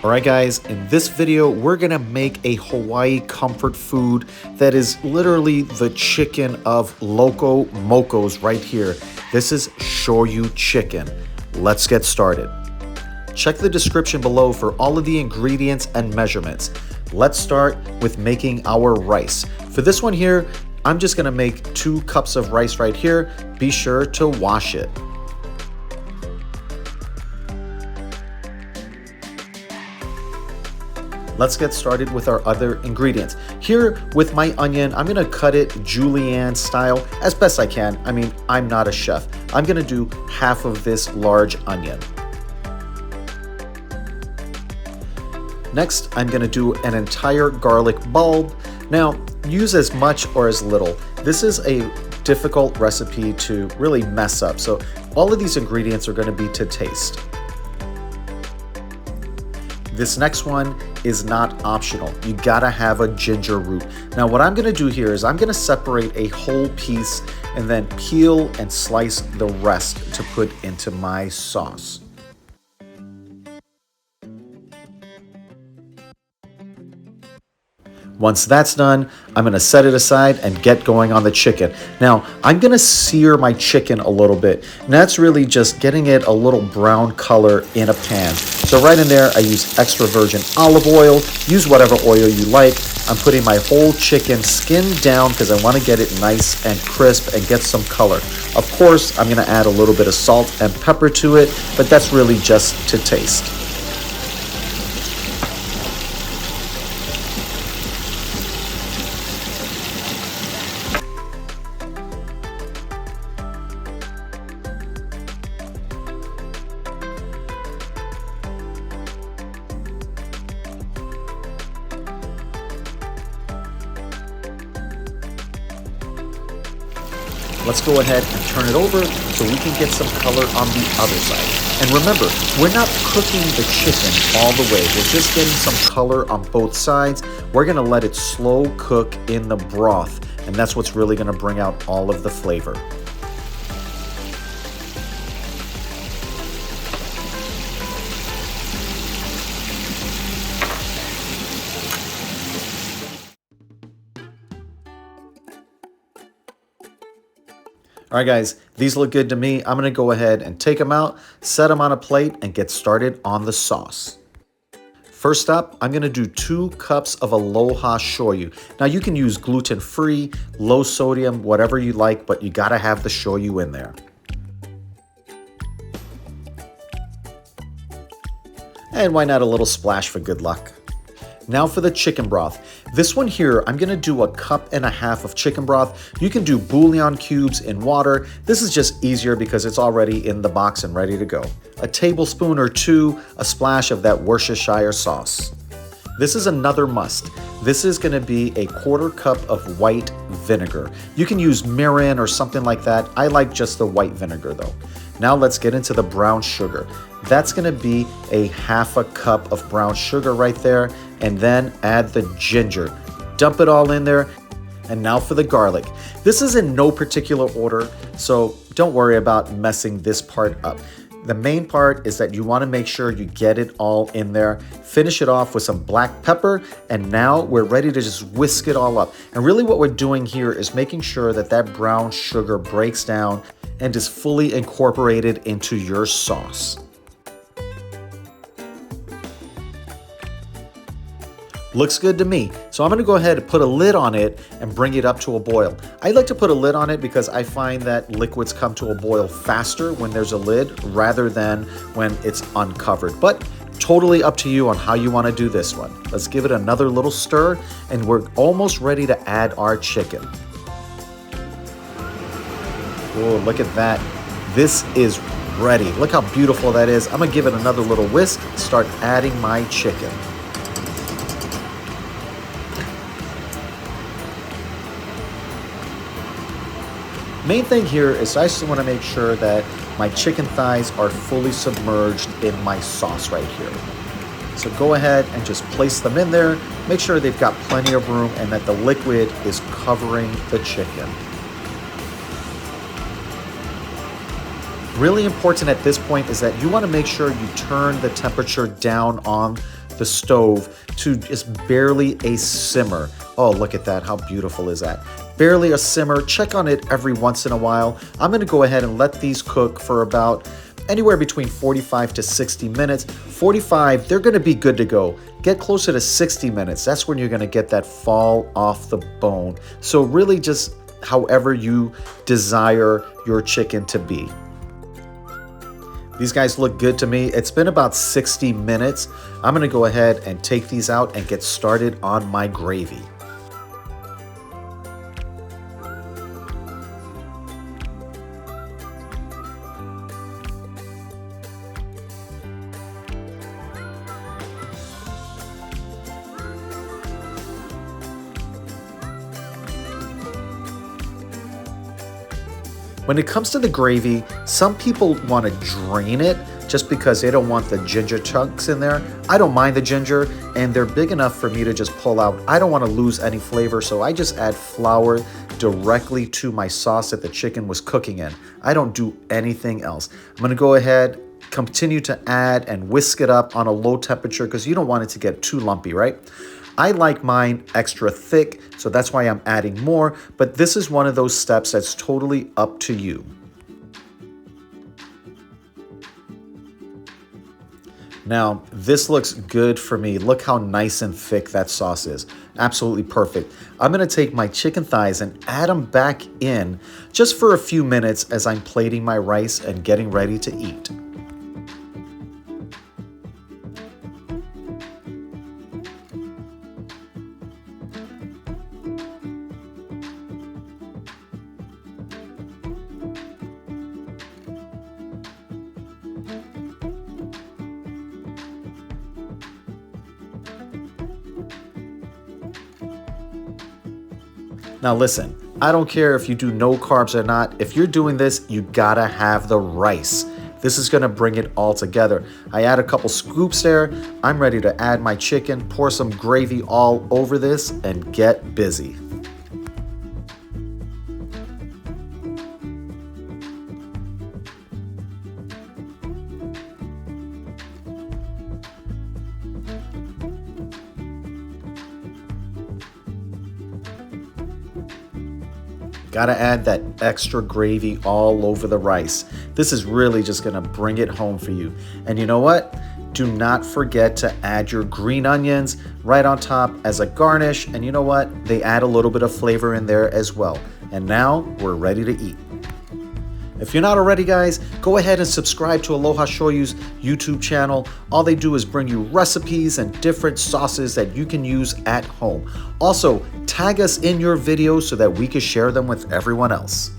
Alright guys, in this video we're gonna make a Hawaii comfort food that is literally the chicken of loco mocos right here. This is Shoyu Chicken. Let's get started. Check the description below for all of the ingredients and measurements. Let's start with making our rice. For this one here, I'm just gonna make 2 cups of rice right here. Be sure to wash it. Let's get started with our other ingredients. Here with my onion, I'm gonna cut it julienne style as best I can. I mean, I'm not a chef. I'm gonna do half of this large onion. Next, I'm gonna do an entire garlic bulb. Now, use as much or as little. This is a difficult recipe to really mess up, so all of these ingredients are gonna be to taste. This next one is not optional. You gotta have a ginger root. Now what I'm gonna do here is I'm gonna separate a whole piece and then peel and slice the rest to put into my sauce. Once that's done, I'm gonna set it aside and get going on the chicken. Now, I'm gonna sear my chicken a little bit, and that's really just getting it a little brown color in a pan. So right in there, I use extra virgin olive oil. Use whatever oil you like. I'm putting my whole chicken skin down because I wanna get it nice and crisp and get some color. Of course, I'm gonna add a little bit of salt and pepper to it, but that's really just to taste. Let's go ahead and turn it over so we can get some color on the other side. And remember, we're not cooking the chicken all the way. We're just getting some color on both sides. We're gonna let it slow cook in the broth, and that's what's really gonna bring out all of the flavor. All right, guys, these look good to me. I'm gonna go ahead and take them out, set them on a plate, and get started on the sauce. First up, I'm gonna do 2 cups of Aloha Shoyu. Now you can use gluten-free, low sodium, whatever you like, but you gotta have the shoyu in there. And why not a little splash for good luck? Now for the chicken broth. This one here, I'm gonna do 1.5 cups of chicken broth. You can do bouillon cubes in water. This is just easier because it's already in the box and ready to go. A tablespoon or 2, a splash of that Worcestershire sauce. This is another must. This is gonna be a 1/4 cup of white vinegar. You can use mirin or something like that. I like just the white vinegar though. Now let's get into the brown sugar. That's gonna be a 1/2 cup of brown sugar right there, and then add the ginger. Dump it all in there, and now for the garlic. This is in no particular order, so don't worry about messing this part up. The main part is that you wanna make sure you get it all in there. Finish it off with some black pepper, and now we're ready to just whisk it all up. And really what we're doing here is making sure that that brown sugar breaks down and is fully incorporated into your sauce. Looks good to me. So I'm gonna go ahead and put a lid on it and bring it up to a boil. I like to put a lid on it because I find that liquids come to a boil faster when there's a lid rather than when it's uncovered. But totally up to you on how you wanna do this one. Let's give it another little stir, and we're almost ready to add our chicken. Oh, look at that. This is ready. Look how beautiful that is. I'm gonna give it another little whisk, start adding my chicken. Main thing here is I just want to make sure that my chicken thighs are fully submerged in my sauce right here. So go ahead and just place them in there. Make sure they've got plenty of room and that the liquid is covering the chicken. Really important at this point is that you want to make sure you turn the temperature down on the stove to just barely a simmer. Oh, look at that. How beautiful is that? Barely a simmer. Check on it every once in a while. I'm going to go ahead and let these cook for about anywhere between 45 to 60 minutes. 45, they're going to be good to go. Get closer to 60 minutes. That's when you're going to get that fall off the bone. So really just however you desire your chicken to be. These guys look good to me. It's been about 60 minutes. I'm going to go ahead and take these out and get started on my gravy. When it comes to the gravy, some people want to drain it just because they don't want the ginger chunks in there. I don't mind the ginger, and they're big enough for me to just pull out. I don't want to lose any flavor, so I just add flour directly to my sauce that the chicken was cooking in. I don't do anything else. I'm going to go ahead, continue to add and whisk it up on a low temperature because you don't want it to get too lumpy, right? I like mine extra thick, so that's why I'm adding more, but this is one of those steps that's totally up to you. Now, this looks good for me. Look how nice and thick that sauce is. Absolutely perfect. I'm gonna take my chicken thighs and add them back in just for a few minutes as I'm plating my rice and getting ready to eat. Now listen, I don't care if you do no carbs or not. If you're doing this, you gotta have the rice. This is gonna bring it all together. I add a couple scoops there. I'm ready to add my chicken, pour some gravy all over this, and get busy. Gotta add that extra gravy all over the rice. This is really just gonna bring it home for you. And you know what? Do not forget to add your green onions right on top as a garnish. And you know what? They add a little bit of flavor in there as well. And now we're ready to eat. If you're not already, guys, go ahead and subscribe to Aloha Shoyu's YouTube channel. All they do is bring you recipes and different sauces that you can use at home. Also, tag us in your videos so that we can share them with everyone else.